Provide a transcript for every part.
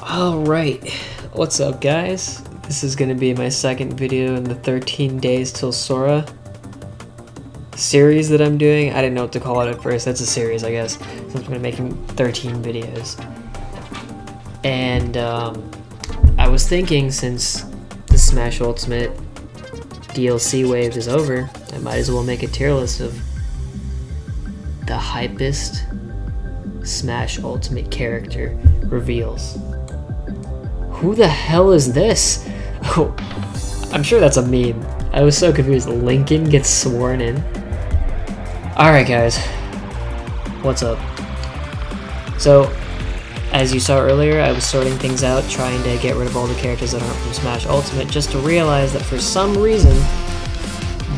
Alright, what's up guys? This is going to be my second video in the 13 days till Sora series that I'm doing. I didn't know what to call it at first. That's a series, I guess, since I'm going to be making 13 videos. And I was thinking, since the Smash Ultimate DLC wave is over, I might as well make a tier list of the hypest Smash Ultimate character reveals. Who the hell is this? Oh, I'm sure that's a meme. I was so confused. Lincoln gets sworn in. Alright guys, what's up? So, as you saw earlier, I was sorting things out, trying to get rid of all the characters that aren't from Smash Ultimate, just to realize that for some reason,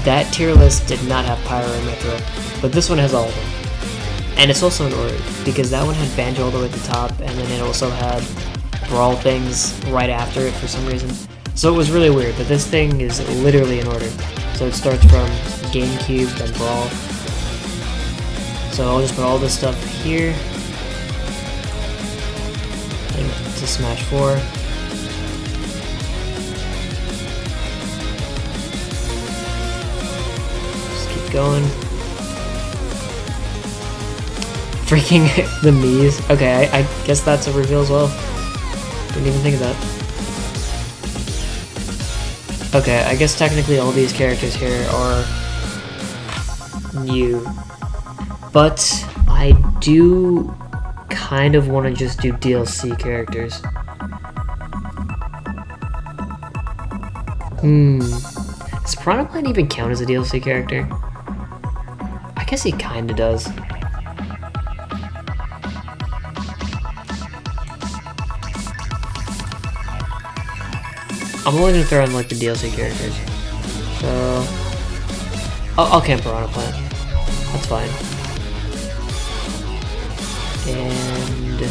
that tier list did not have Pyro and Mythra, but this one has all of them. And it's also in order, because that one had Banjo all the way at the top, and then it also had Brawl things right after it for some reason. So it was really weird, but this thing is literally in order. So it starts from GameCube, then Brawl. So I'll just put all this stuff here. To Smash 4. Just keep going. Freaking the Mii's. Okay, I guess that's a reveal as well. Didn't even think of that. Okay, I guess technically all these characters here are new. But I do kind of want to just do DLC characters. Does Piranha Plant even count as a DLC character? I guess he kinda does. I'm only gonna throw in like the DLC characters. So I'll camp Piranha Plant. That's fine. And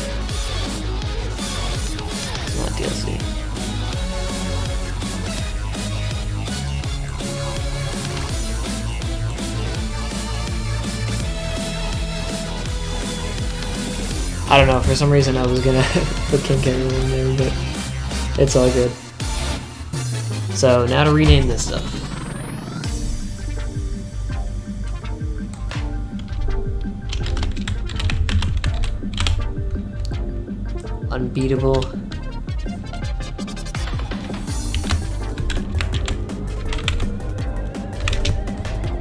not DLC. I don't know, for some reason I was gonna put King K in there, but it's all good. So now to rename this stuff. Unbeatable.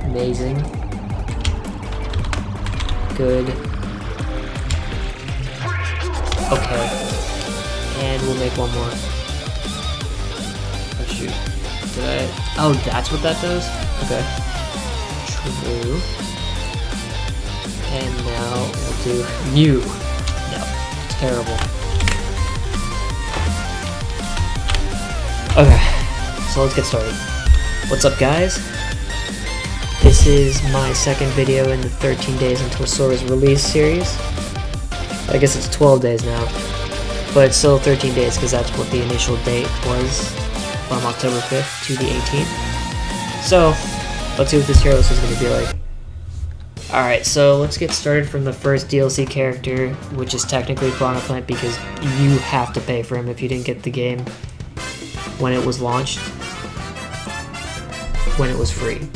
Amazing. Good. Okay. And we'll make one more. Oh shoot. Did I? Oh, that's what that does? Okay. True. And now we'll do new. No. Terrible. Okay, so let's get started. What's up guys? This is my second video in the 13 days until Sora's release series. I guess it's 12 days now, but it's still 13 days because that's what the initial date was, from October 5th to the 18th. So, let's see what this tier list is going to be like. Alright, so let's get started from the first DLC character, which is technically Piranha Plant because you have to pay for him if you didn't get the game when it was launched, when it was free.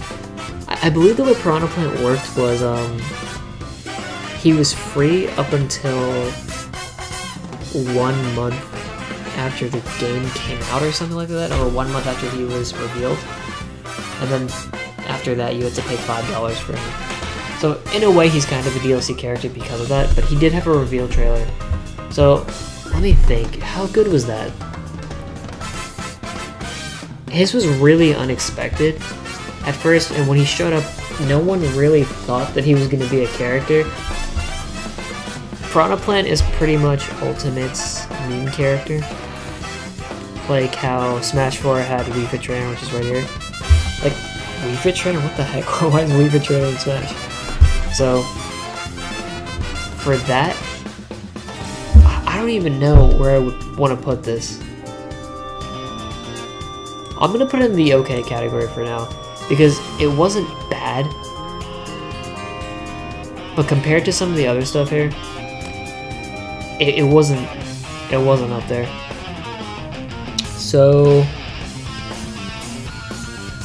I believe the way Piranha Plant worked was he was free up until 1 month after the game came out or something like that, or 1 month after he was revealed, and then after that you had to pay $5 for him. So in a way he's kind of a DLC character because of that, but he did have a reveal trailer. So let me think, how good was that? His was really unexpected at first, and when he showed up, no one really thought that he was going to be a character. Piranha Plant is pretty much Ultimate's meme character. Like how Smash 4 had Wii Fit Trainer, which is right here. Like, Wii Fit Trainer? What the heck? Why is Wii Fit Trainer in Smash? So, for that, I don't even know where I would want to put this. I'm going to put it in the okay category for now, because it wasn't bad, but compared to some of the other stuff here, it wasn't It wasn't up there. So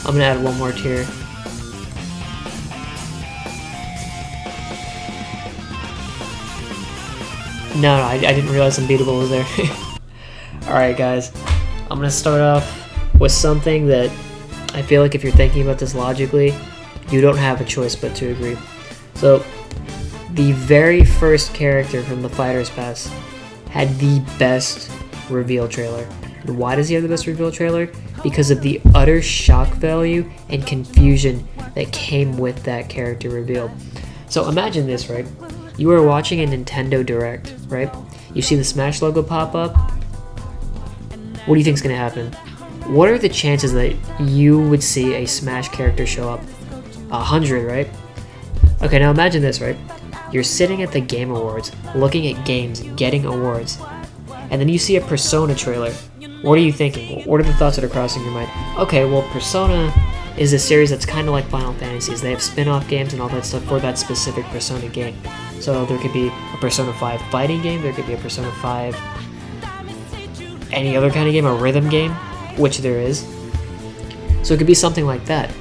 I'm gonna add one more tier. No, I didn't realize Unbeatable was there. Alright guys, I'm gonna start off with something that I feel like if you're thinking about this logically, you don't have a choice but to agree. So, the very first character from the Fighter's Pass had the best reveal trailer. And why does he have the best reveal trailer? Because of the utter shock value and confusion that came with that character reveal. So imagine this, right? You are watching a Nintendo Direct, right? You see the Smash logo pop up. What do you think is going to happen? What are the chances that you would see a Smash character show up? 100, right? Okay, now imagine this, right? You're sitting at the Game Awards, looking at games, getting awards, and then you see a Persona trailer. What are you thinking? What are the thoughts that are crossing your mind? Okay, well, Persona is a series that's kind of like Final Fantasies. They have spin-off games and all that stuff for that specific Persona game. So there could be a Persona 5 fighting game, there could be a Persona 5 any other kind of game, a rhythm game, which there is. So it could be something like that.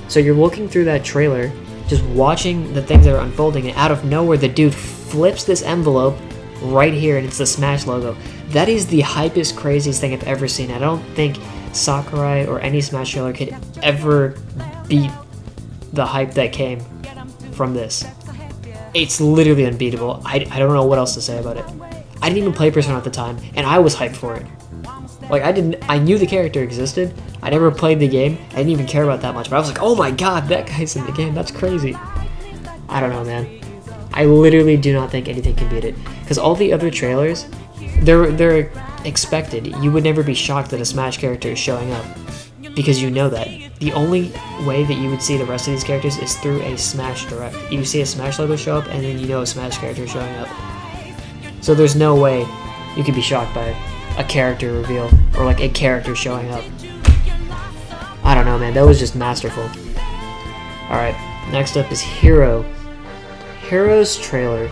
So you're looking through that trailer, just watching the things that are unfolding, and out of nowhere the dude flips this envelope right here and it's the Smash logo. That is the hypest, craziest thing I've ever seen. I don't think Sakurai or any Smash trailer could ever beat the hype that came from this. It's literally unbeatable. I don't know what else to say about it. I didn't even play Persona at the time, and I was hyped for it. Like, I knew the character existed. I never played the game. I didn't even care about that much, but I was like, oh my god, that guy's in the game. That's crazy. I don't know, man. I literally do not think anything can beat it. Because all the other trailers, they're expected. You would never be shocked that a Smash character is showing up, because you know that. The only way that you would see the rest of these characters is through a Smash Direct. You see a Smash logo show up, and then you know a Smash character is showing up. So there's no way you could be shocked by a character reveal, or like a character showing up. I don't know, man, that was just masterful. Alright, next up is Hero. Hero's trailer.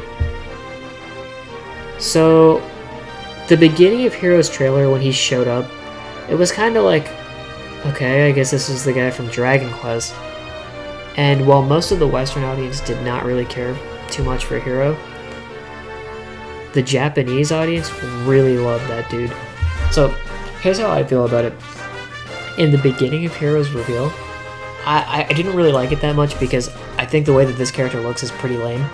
So, the beginning of Hero's trailer, when he showed up, it was kind of like, okay, I guess this is the guy from Dragon Quest. And while most of the Western audience did not really care too much for Hero, the Japanese audience really loved that dude. So, here's how I feel about it. In the beginning of Hero's reveal, I didn't really like it that much because I think the way that this character looks is pretty lame.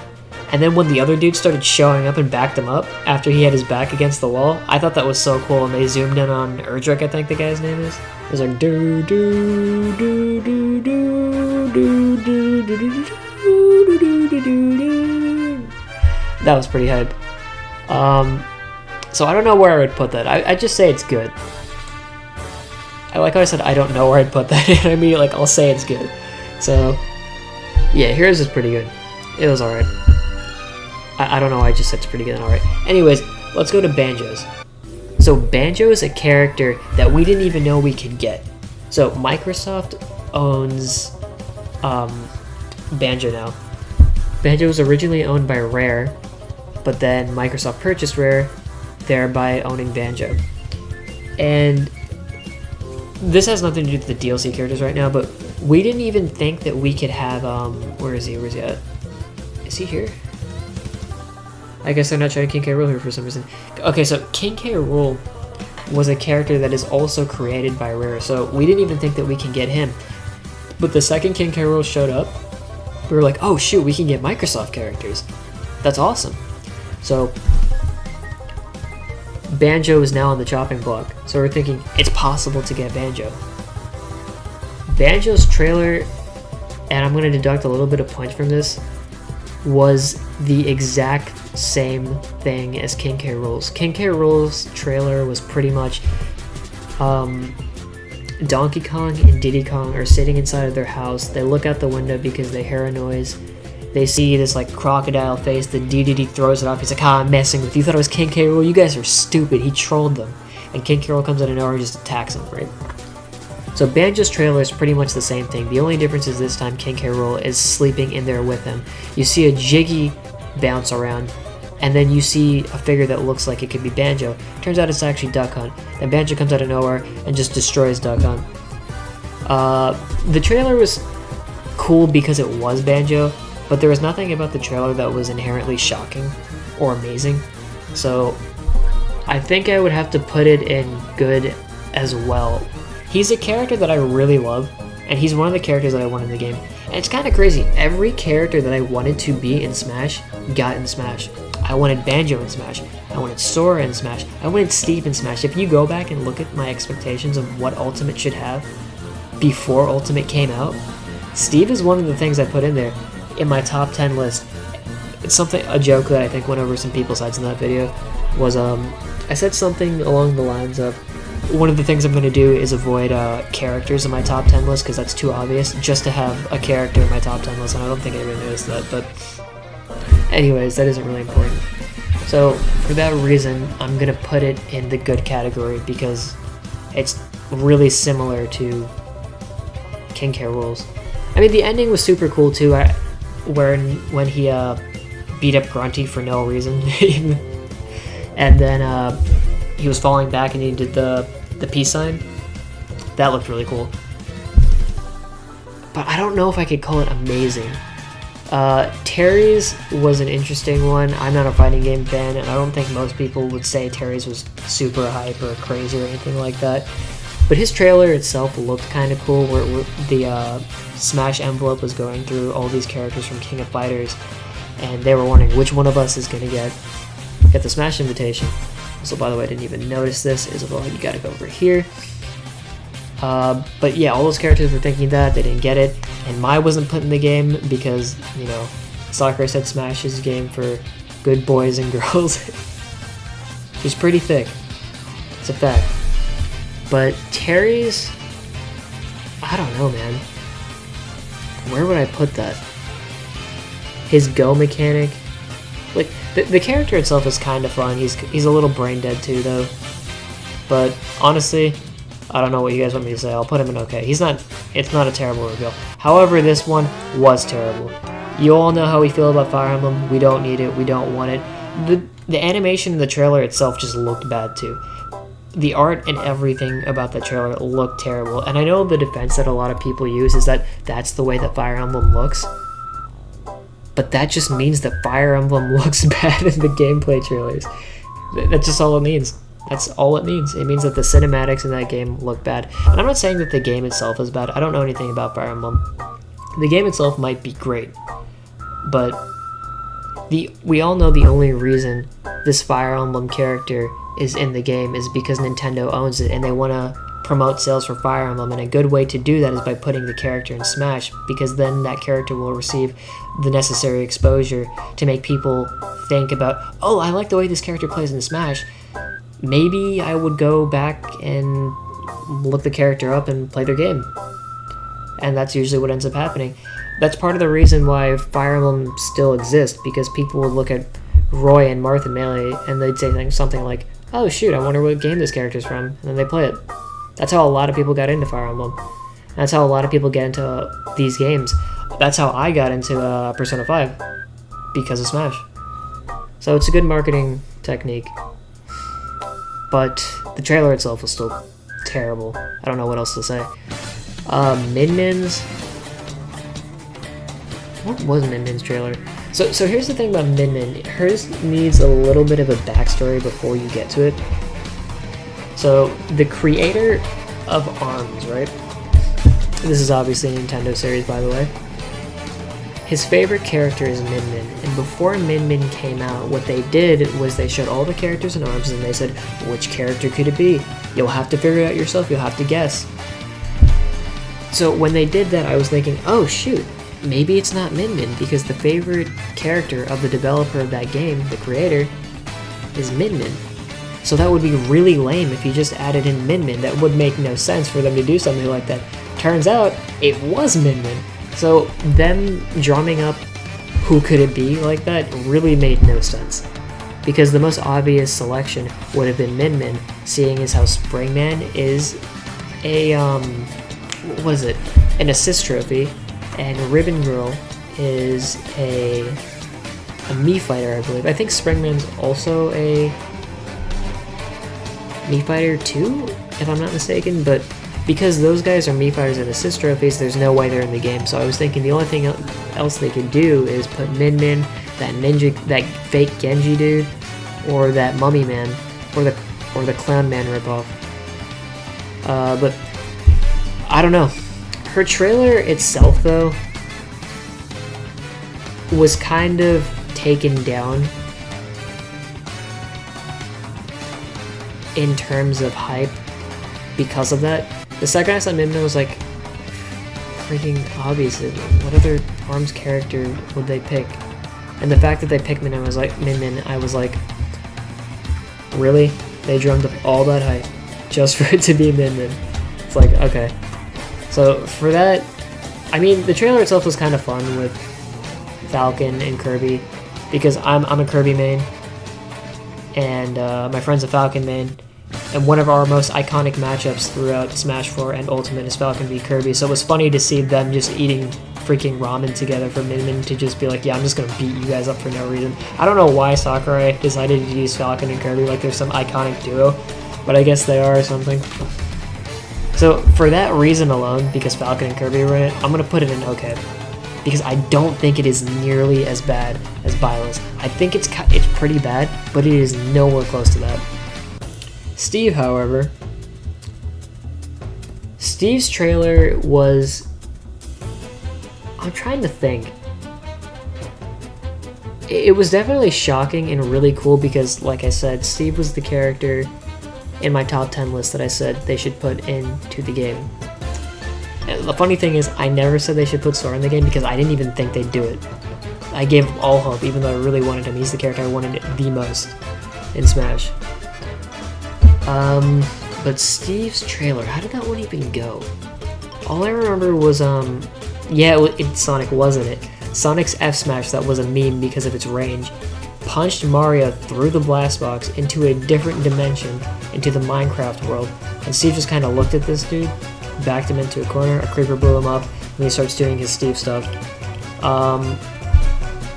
And then when the other dude started showing up and backed him up after he had his back against the wall, I thought that was so cool. And they zoomed in on Erdrick, I think the guy's name is. It was like do do do do do do do do do do do. That was pretty hype. So I don't know where I would put that. I'd just say it's good. I like how I said I don't know where I'd put that. I mean, like, I'll say it's good. So, yeah, Heroes is pretty good. It was alright. I don't know why I just said it's pretty good and alright. Anyways, let's go to Banjo's. So Banjo is a character that we didn't even know we could get. So Microsoft owns Banjo now. Banjo was originally owned by Rare, but then Microsoft purchased Rare, thereby owning Banjo. And this has nothing to do with the DLC characters right now, but we didn't even think that we could have, where is he at? Is he here? I guess they're not showing King K. Rool here for some reason. Okay, so King K. Rool was a character that is also created by Rare, so we didn't even think that we can get him. But the second King K. Rool showed up, we were like, oh shoot, we can get Microsoft characters. That's awesome. So Banjo is now on the chopping block, so we're thinking it's possible to get Banjo. Banjo's trailer, and I'm going to deduct a little bit of points from this, was the exact same thing as King K. Rool's. King K. Rool's trailer was pretty much Donkey Kong and Diddy Kong are sitting inside of their house. They look out the window because they hear a noise. They see this like crocodile face. The DDD throws it off. He's like, I'm messing with you. You thought it was King K. Rool? You guys are stupid. He trolled them. And King K. Rool comes out of nowhere and just attacks him, right? So Banjo's trailer is pretty much the same thing. The only difference is this time King K. Rool is sleeping in there with him. You see a Jiggy bounce around, and then you see a figure that looks like it could be Banjo. Turns out it's actually Duck Hunt. Then Banjo comes out of nowhere and just destroys Duck Hunt. The trailer was cool because it was Banjo, but there was nothing about the trailer that was inherently shocking or amazing. So I think I would have to put it in good as well. He's a character that I really love, and he's one of the characters that I want in the game. And it's kind of crazy. Every character that I wanted to be in Smash got in Smash. I wanted Banjo in Smash. I wanted Sora in Smash. I wanted Steve in Smash. If you go back and look at my expectations of what Ultimate should have before Ultimate came out, Steve is one of the things I put in there in my top 10 list. It's a joke that I think went over some people's heads in that video was, I said something along the lines of, one of the things I'm going to do is avoid characters in my top 10 list because that's too obvious, just to have a character in my top 10 list, and I don't think anybody noticed that, but anyways, that isn't really important. So for that reason, I'm going to put it in the good category because it's really similar to King K. Rool's. I mean, the ending was super cool too, when he beat up Grunty for no reason, and then he was falling back and he did the peace sign. That looked really cool. But I don't know if I could call it amazing. Terry's was an interesting one. I'm not a fighting game fan, and I don't think most people would say Terry's was super hype or crazy or anything like that. But his trailer itself looked kind of cool, where the Smash envelope was going through all these characters from King of Fighters, and they were wondering which one of us is going to get the Smash invitation. So by the way, I didn't even notice this. Isabel, you gotta go over here. But yeah, all those characters were thinking that. They didn't get it. And Mai wasn't put in the game because, you know, Sakura said Smash is a game for good boys and girls. She's pretty thick. It's a fact. But Terry's, I don't know, man. Where would I put that? His go mechanic. Like, the character itself is kind of fun. He's a little brain dead too, though. But honestly, I don't know what you guys want me to say. I'll put him in okay. It's not a terrible reveal. However, this one was terrible. You all know how we feel about Fire Emblem. We don't need it. We don't want it. The animation in the trailer itself just looked bad too. The art and everything about the trailer looked terrible. And I know the defense that a lot of people use is that that's the way that Fire Emblem looks. But that just means that Fire Emblem looks bad in the gameplay trailers. That's just all it means. That's all it means. It means that the cinematics in that game look bad. And I'm not saying that the game itself is bad. I don't know anything about Fire Emblem. The game itself might be great. But we all know the only reason this Fire Emblem character is in the game is because Nintendo owns it and they want to promote sales for Fire Emblem, and a good way to do that is by putting the character in Smash, because then that character will receive the necessary exposure to make people think about, oh, I like the way this character plays in Smash. Maybe I would go back and look the character up and play their game. And that's usually what ends up happening. That's part of the reason why Fire Emblem still exists, because people would look at Roy and Martha Melee and they'd say something like, oh shoot, I wonder what game this character's from, and then they play it. That's how a lot of people got into Fire Emblem. That's how a lot of people get into these games. That's how I got into Persona 5, because of Smash. So it's a good marketing technique. But the trailer itself was still terrible. I don't know what else to say. Min Min's... What was Min Min's trailer? So here's the thing about Min Min. Hers needs a little bit of a backstory before you get to it. So, the creator of ARMS, right? This is obviously a Nintendo series, by the way. His favorite character is Min Min, and before Min Min came out, what they did was they showed all the characters in ARMS and they said, which character could it be? You'll have to figure it out yourself, you'll have to guess. So when they did that, I was thinking, oh shoot, maybe it's not Min Min, because the favorite character of the developer of that game, the creator, is Min Min. So that would be really lame if you just added in Min Min. That would make no sense for them to do something like that. Turns out, it was Min Min. So them drumming up who could it be like that really made no sense. Because the most obvious selection would have been Min Min, seeing as how Springman is a, what is it? An assist trophy, and Ribbon Girl is a Mii fighter, I believe. I think Springman's also a Mii fighter too, if I'm not mistaken, but because those guys are Mii fighters and assist trophies, there's no way they're in the game. So I was thinking the only thing else they could do is put Min Min, that ninja, that fake Genji dude, or that Mummy Man, or the Clown Man ripoff. But I don't know. Her trailer itself, though, was kind of taken down in terms of hype because of that. The second I saw Min Min, was like, freaking obviously, what other ARMS character would they pick? And the fact that they picked Min Min, I was like, really? They drummed up all that hype just for it to be Min Min. It's like, okay. So for that, I mean, the trailer itself was kind of fun with Falcon and Kirby, because I'm a Kirby main, and my friend's a Falcon main, and one of our most iconic matchups throughout Smash 4 and Ultimate is Falcon v Kirby, so it was funny to see them just eating freaking ramen together for Min Min to just be like, yeah, I'm just gonna beat you guys up for no reason. I don't know why Sakurai decided to use Falcon and Kirby like there's some iconic duo, but I guess they are or something. So for that reason alone, because Falcon and Kirby were in it, I'm gonna put it in okay, because I don't think it is nearly as bad as Byleth. I think it's pretty bad, but it is nowhere close to that. Steve, however, Steve's trailer was, I'm trying to think. It was definitely shocking and really cool because, like I said, Steve was the character in my top 10 list that I said they should put into the game. And the funny thing is, I never said they should put Sora in the game because I didn't even think they'd do it. I gave all hope, even though I really wanted him. He's the character I wanted the most in Smash. But Steve's trailer, how did that one even go? All I remember was, Sonic, wasn't it? Sonic's F Smash that was a meme because of its range punched Mario through the blast box into a different dimension, into the Minecraft world, and Steve just kind of looked at this dude, backed him into a corner, a creeper blew him up, and he starts doing his Steve stuff.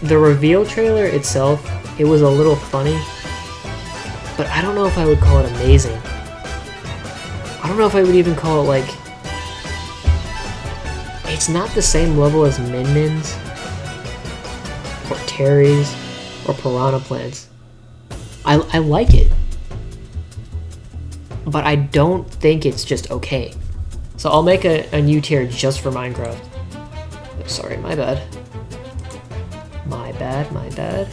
The reveal trailer itself, it was a little funny, but I don't know if I would call it amazing. I don't know if I would even call it, like, it's not the same level as Min Min's, or Terry's, or Piranha Plant's. I like it, but I don't think it's just okay. So I'll make a new tier just for Minecraft. Sorry, my bad. My bad.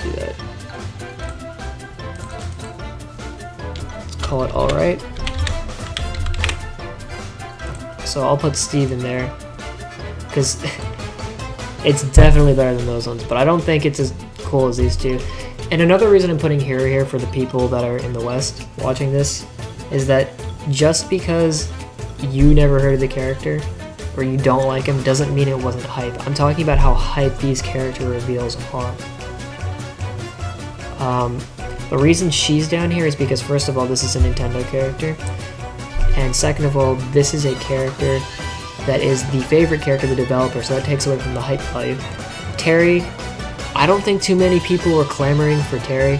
Do that. Let's call it alright. So I'll put Steve in there, because it's definitely better than those ones, but I don't think it's as cool as these two. And another reason I'm putting Hero here for the people that are in the West watching this is that just because you never heard of the character or you don't like him doesn't mean it wasn't hype. I'm talking about how hype these character reveals are. The reason she's down here is because, first of all, this is a Nintendo character, and second of all, this is a character that is the favorite character of the developer, so that takes away from the hype value. Terry, I don't think too many people were clamoring for Terry,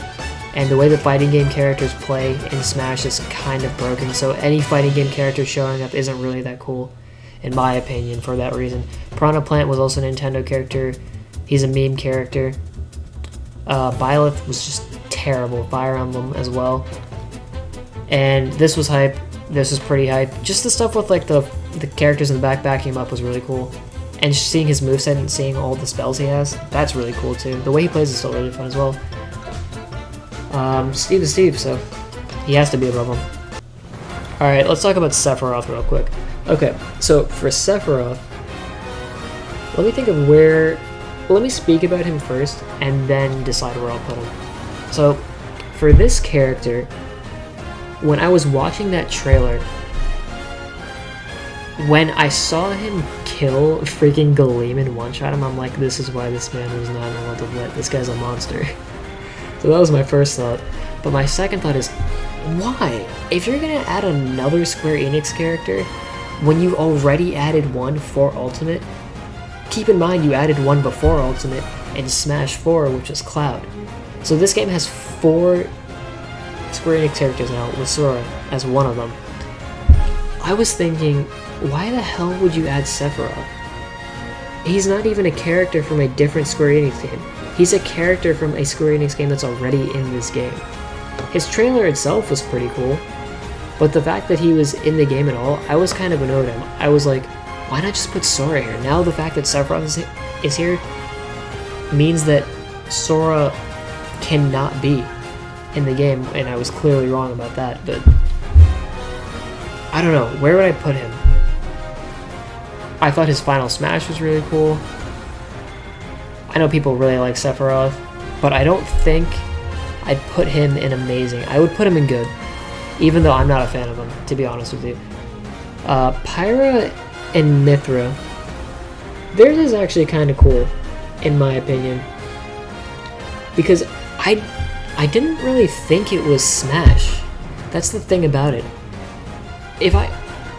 and the way the fighting game characters play in Smash is kind of broken, so any fighting game character showing up isn't really that cool, in my opinion, for that reason. Piranha Plant was also a Nintendo character. He's a meme character. Byleth was just terrible. Fire Emblem as well. And this was hype. This was pretty hype. Just the stuff with like the characters in the back backing him up was really cool. And seeing his moveset and seeing all the spells he has, that's really cool too. The way he plays is still really fun as well. Steve is Steve, so he has to be above him. Alright, let's talk about Sephiroth real quick. Okay, so for Sephiroth, let me think of where... Let me speak about him first, and then decide where I'll put him. So, for this character, when I was watching that trailer, when I saw him kill freaking Galeem and one-shot him, I'm like, this is why this man was not in the world of lit. This guy's a monster. So that was my first thought. But my second thought is, why? If you're gonna add another Square Enix character, when you already added one for Ultimate, keep in mind you added one before Ultimate in Smash 4, which was Cloud. So this game has 4 Square Enix characters now, with Sora as one of them. I was thinking, why the hell would you add Sephiroth? He's not even a character from a different Square Enix game. He's a character from a Square Enix game that's already in this game. His trailer itself was pretty cool, but the fact that he was in the game at all, I was kind of annoyed him. I was like, why not just put Sora here? Now the fact that Sephiroth is here means that Sora cannot be in the game, and I was clearly wrong about that, but I don't know, where would I put him? I thought his final smash was really cool. I know people really like Sephiroth, but I don't think I'd put him in amazing. I would put him in good, even though I'm not a fan of him, to be honest with you. Prya and Mythra, theirs is actually kind of cool, in my opinion, because I didn't really think it was Smash. That's the thing about it.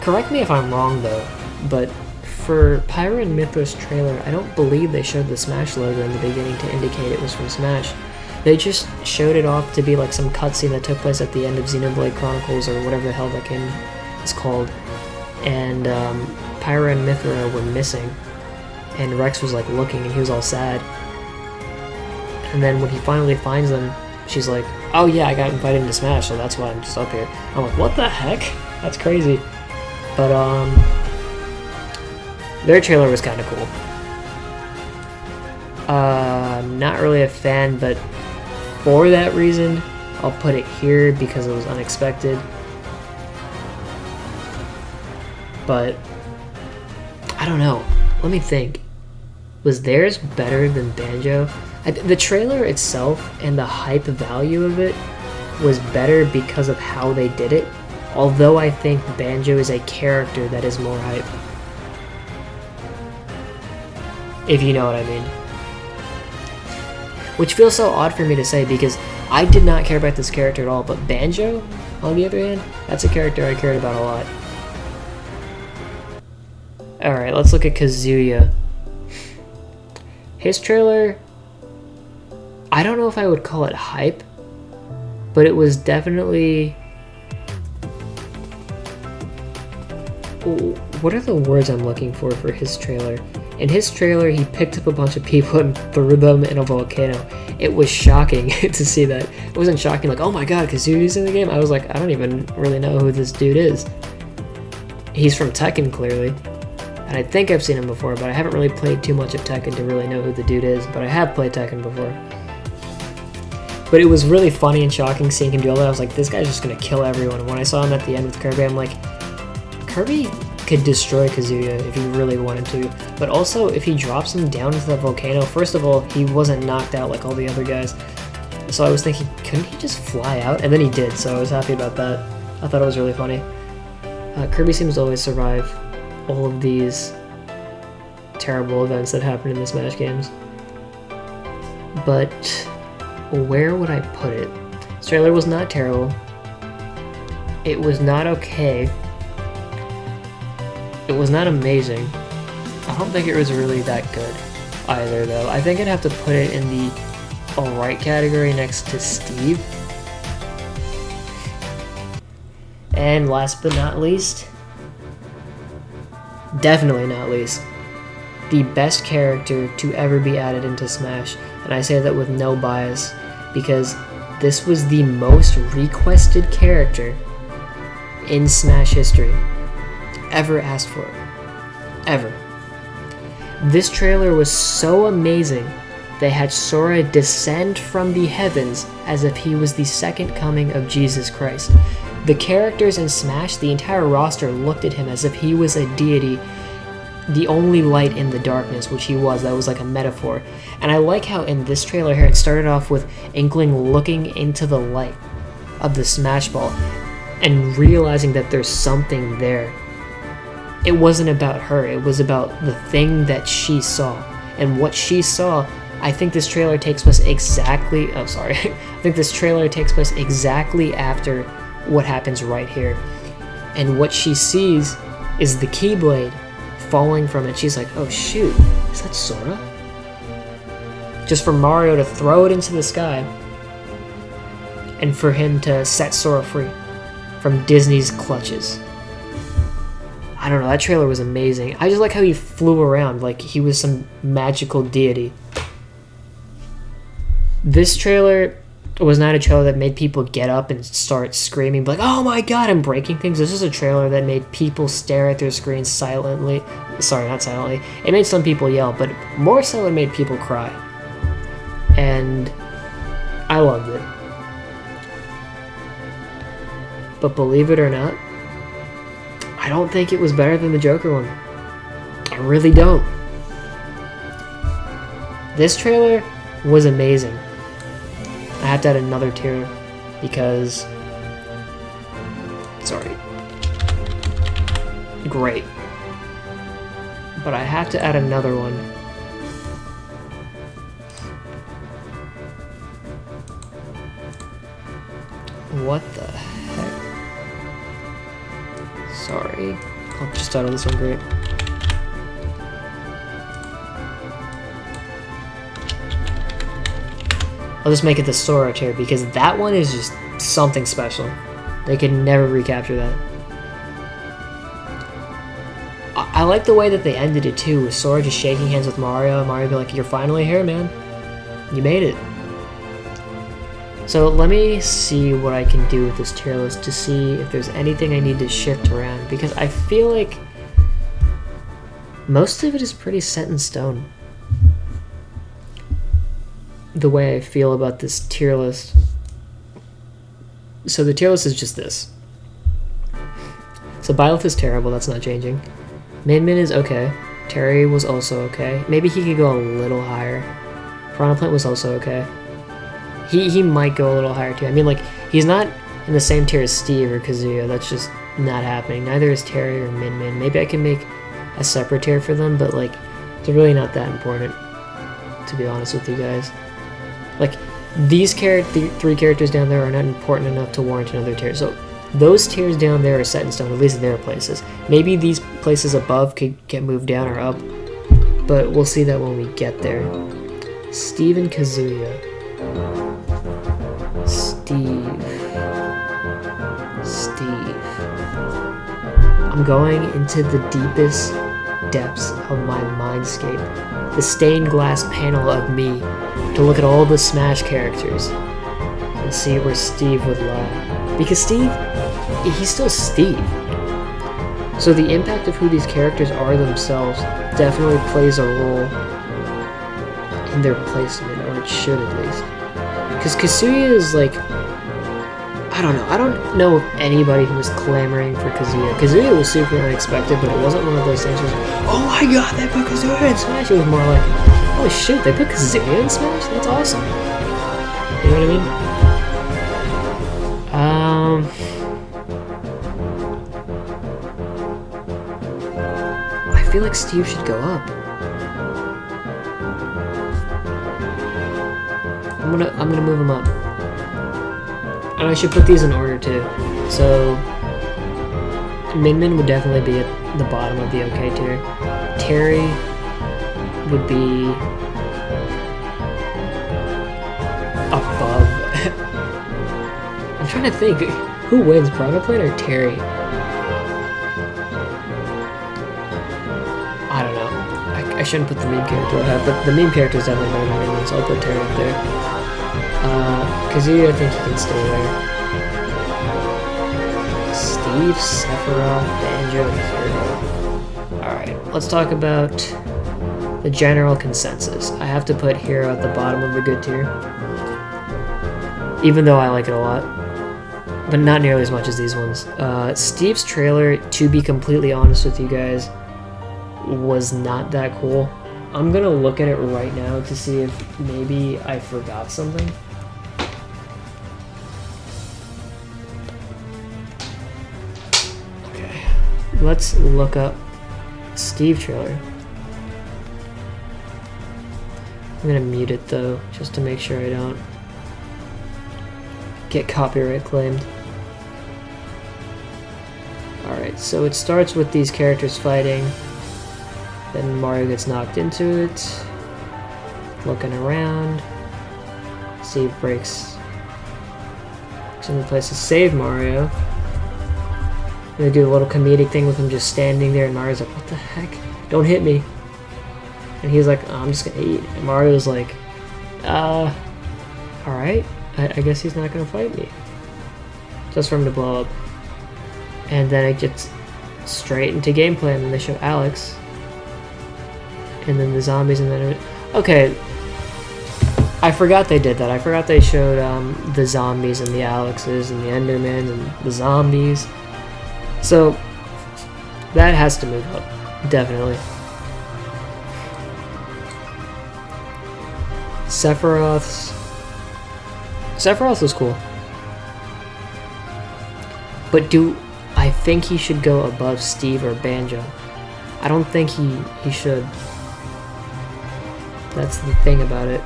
Correct me if I'm wrong though, but for Prya and Mythra's trailer, I don't believe they showed the Smash logo in the beginning to indicate it was from Smash. They just showed it off to be like some cutscene that took place at the end of Xenoblade Chronicles or whatever the hell that game is called. And Prya and Mythra were missing. And Rex was like looking and he was all sad. And then when he finally finds them, she's like, oh yeah, I got invited into Smash, so that's why I'm just up here. I'm like, what the heck? That's crazy. But their trailer was kind of cool. Not really a fan, but for that reason, I'll put it here because it was unexpected. But I don't know. Let me think. Was theirs better than Banjo? The trailer itself and the hype value of it was better because of how they did it, although I think Banjo is a character that is more hype. If you know what I mean. Which feels so odd for me to say because I did not care about this character at all, but Banjo, on the other hand, that's a character I cared about a lot. Alright, let's look at Kazuya. His trailer, I don't know if I would call it hype, but it was definitely... What are the words I'm looking for his trailer? In his trailer, he picked up a bunch of people and threw them in a volcano. It was shocking to see that. It wasn't shocking like, oh my god, Kazuya's in the game? I was like, I don't even really know who this dude is. He's from Tekken, clearly. And I think I've seen him before, but I haven't really played too much of Tekken to really know who the dude is. But I have played Tekken before. But it was really funny and shocking seeing him do all that. I was like, this guy's just gonna kill everyone. And when I saw him at the end with Kirby, I'm like, Kirby could destroy Kazuya if he really wanted to. But also, if he drops him down into that volcano, first of all, he wasn't knocked out like all the other guys. So I was thinking, couldn't he just fly out? And then he did, so I was happy about that. I thought it was really funny. Kirby seems to always survive all of these terrible events that happen in the Smash games. But where would I put it? This trailer was not terrible. It was not okay. It was not amazing. I don't think it was really that good either, though. I think I'd have to put it in the alright category next to Steve. And last but not least, definitely not least, the best character to ever be added into Smash. And I say that with no bias, because this was the most requested character in Smash history. Ever asked for it. Ever. This trailer was so amazing, they had Sora descend from the heavens as if he was the second coming of Jesus Christ. The characters in Smash, the entire roster looked at him as if he was a deity, the only light in the darkness, which he was. That was like a metaphor. And I like how in this trailer here, it started off with Inkling looking into the light of the Smash Ball and realizing that there's something there. It wasn't about her, it was about the thing that she saw. And what she saw, I think this trailer takes place exactly... Oh, sorry. I think this trailer takes place exactly after what happens right here. And what she sees is the Keyblade falling from it. She's like, oh shoot, is that Sora? Just for Mario to throw it into the sky and for him to set Sora free from Disney's clutches. I don't know, that trailer was amazing. I just like how he flew around like he was some magical deity. This trailer was not a trailer that made people get up and start screaming like, oh my god, I'm breaking things. This is a trailer that made people stare at their screens silently. Sorry, not silently. It made some people yell, but more so it made people cry. And I loved it. But believe it or not, I don't think it was better than the Joker one. I really don't. This trailer was amazing. I have to add another tier because, sorry, great. But I have to add another one. What the heck? Sorry, I'll just title this one great. I'll just make it the Sora tier because that one is just something special. They can never recapture that. I like the way that they ended it too, with Sora just shaking hands with Mario, and Mario be like, you're finally here, man. You made it. So let me see what I can do with this tier list to see if there's anything I need to shift around, because I feel like most of it is pretty set in stone. The way I feel about this tier list. So the tier list is just this. So Byleth is terrible, that's not changing. Min Min is okay. Terry was also okay. Maybe he could go a little higher. Piranha Plant was also okay. He might go a little higher too. I mean, like, he's not in the same tier as Steve or Kazuya. That's just not happening. Neither is Terry or Min Min. Maybe I can make a separate tier for them, but like, it's really not that important, to be honest with you guys. Like, these three characters down there are not important enough to warrant another tier. So those tiers down there are set in stone, at least in their places. Maybe these places above could get moved down or up, but we'll see that when we get there. Steve and Kazuya. Steve. I'm going into the deepest depths of my mindscape, the stained glass panel of me, to look at all the Smash characters and see where Steve would lie. Because Steve, he's still Steve. So the impact of who these characters are themselves definitely plays a role in their placement, or it should at least. Because Kazuya is like, I don't know of anybody who was clamoring for Kazuya. Kazuya was super unexpected, but it wasn't one of those things where, oh my god, they put Kazuya in Smash. It was more like, oh shoot, they put Kazuya in Smash? That's awesome. You know what I mean? I feel like Steve should go up. I'm gonna move him up. And I should put these in order too. So Min Min would definitely be at the bottom of the okay tier. Terry would be above. I'm trying to think, who wins, Piranha Plant or Terry? I don't know. I shouldn't put the meme character up, but the meme character is definitely better than Min Min, so I'll put Terry up there. Kazuya, I think he can stay there. Steve, Sephiroth, Banjo, and Hero. Alright, let's talk about the general consensus. I have to put Hero at the bottom of the good tier, even though I like it a lot, but not nearly as much as these ones. Steve's trailer, to be completely honest with you guys, was not that cool. I'm gonna look at it right now to see if maybe I forgot something. Okay, let's look up Steve trailer. I'm gonna mute it though, just to make sure I don't get copyright claimed. Alright, Alright, so it starts with these characters fighting. Then Mario gets knocked into it. Looking around. Steve breaks some of the place to save Mario. And they do a little comedic thing with him just standing there, and Mario's like, what the heck? Don't hit me. And he's like, oh, I'm just gonna eat. And Mario's like, alright. I guess he's not gonna fight me. Just for him to blow up. And then it gets straight into gameplay, and then they show Alex. And then the zombies, and then okay. I forgot they did that. I forgot they showed the zombies and the Alexes and the Endermans and the zombies. So that has to move up, definitely. Sephiroth was cool. But I think he should go above Steve or Banjo. I don't think he should. That's the thing about it.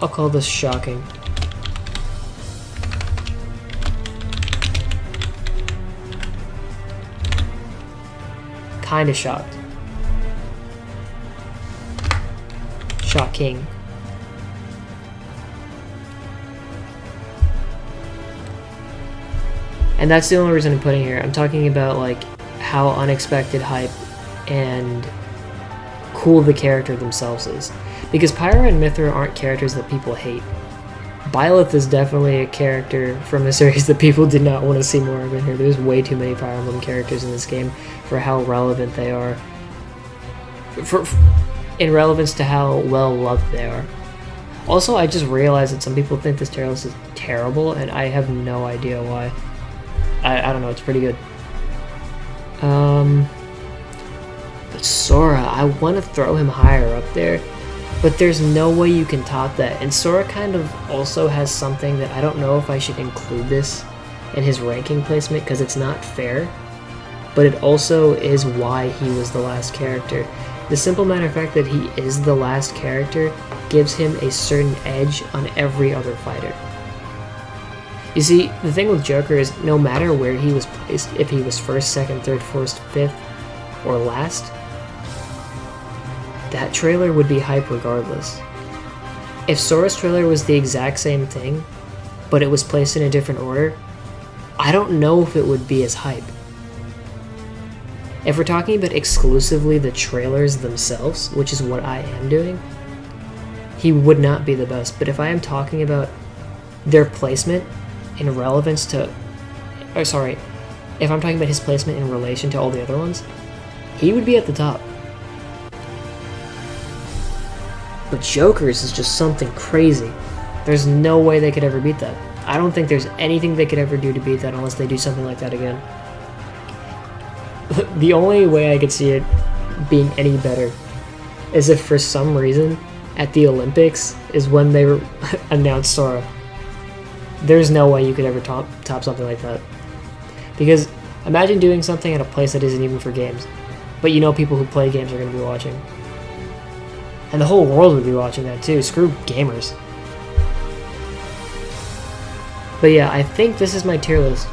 I'll call this shocking. Kinda shocked. Shocking. And that's the only reason I'm putting here. I'm talking about like how unexpected hype and cool the character themselves is. Because Pyra and Mythra aren't characters that people hate. Byleth is definitely a character from a series that people did not want to see more of in here. There's way too many Fire Emblem characters in this game for how relevant they are. In relevance to how well loved they are. Also, I just realized that some people think this tier list is terrible, and I have no idea why. I don't know, it's pretty good. But Sora, I want to throw him higher up there, but there's no way you can top that. And Sora kind of also has something that I don't know if I should include this in his ranking placement because it's not fair, but it also is why he was the last character. The simple matter of fact that he is the last character gives him a certain edge on every other fighter. You see, the thing with Joker is no matter where he was placed, if he was first, second, third, fourth, fifth, or last, that trailer would be hype regardless. If Sora's trailer was the exact same thing, but it was placed in a different order, I don't know if it would be as hype. If we're talking about exclusively the trailers themselves, which is what I am doing, he would not be the best. But if I am talking about their placement in relevance to... Oh, sorry. If I'm talking about his placement in relation to all the other ones, he would be at the top. But Joker's is just something crazy. There's no way they could ever beat that. I don't think there's anything they could ever do to beat that unless they do something like that again. The only way I could see it being any better is if for some reason at the Olympics is when they announced Sora. There's no way you could ever top something like that. Because imagine doing something at a place that isn't even for games, but you know people who play games are going to be watching. And the whole world would be watching that too. Screw gamers. But yeah, I think this is my tier list.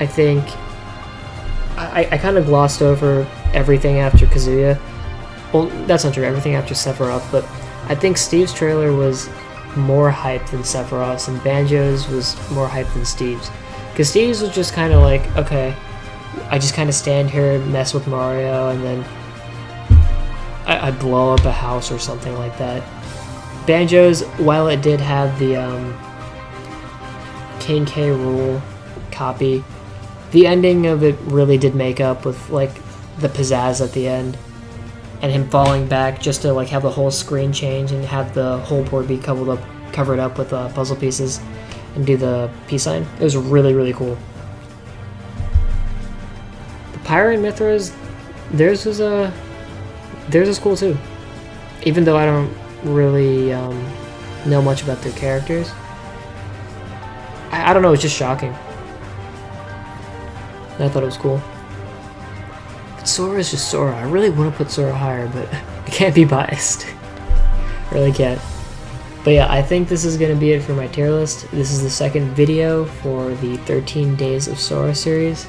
I think I kind of glossed over everything after Kazuya. Well, that's not true, everything after Sephiroth, but I think Steve's trailer was more hype than Sephiroth's, and Banjo's was more hype than Steve's. Because Steve's was just kind of like, okay, I just kind of stand here, mess with Mario, and then I blow up a house or something like that. Banjo's, while it did have the King K. Rool copy, the ending of it really did make up with like the pizzazz at the end, and him falling back just to like have the whole screen change and have the whole board be covered up with puzzle pieces and do the peace sign. It was really, really cool. The Pyra and Mythra's, theirs was cool too. Even though I don't really know much about their characters. I don't know, it's just shocking. I thought it was cool. But Sora's just Sora. I really want to put Sora higher, but I can't be biased. I really can't. But yeah, I think this is going to be it for my tier list. This is the second video for the 13 Days of Sora series.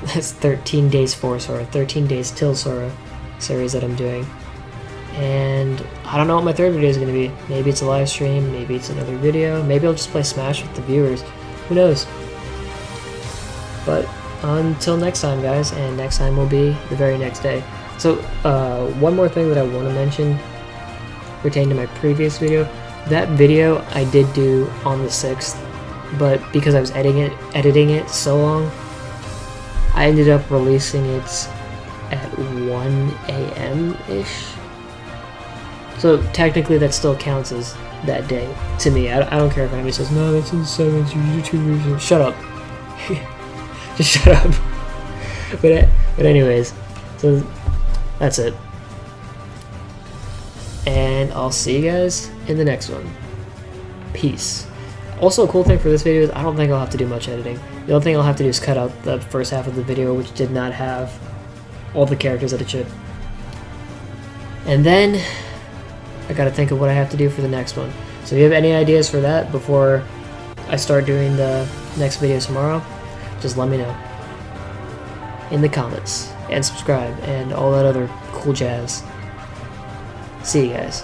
That's 13 days for Sora, 13 days till Sora series that I'm doing. And I don't know what my third video is going to be. Maybe it's a live stream, maybe it's another video, maybe I'll just play Smash with the viewers. Who knows? But until next time, guys, and next time will be the very next day. So, one more thing that I want to mention pertaining to my previous video. That video I did do on the 6th, but because I was editing it so long, I ended up releasing it at 1 a.m.-ish. So technically that still counts as that day to me. I don't care if anybody says, no, that's in the 7th, you're too recent. Shut up. Just shut up. But anyways, so that's it. And I'll see you guys in the next one. Peace. Also, a cool thing for this video is I don't think I'll have to do much editing. The only thing I'll have to do is cut out the first half of the video, which did not have all the characters that it should. And then I gotta think of what I have to do for the next one. So if you have any ideas for that before I start doing the next video tomorrow, just let me know in the comments, and subscribe and all that other cool jazz. See you guys.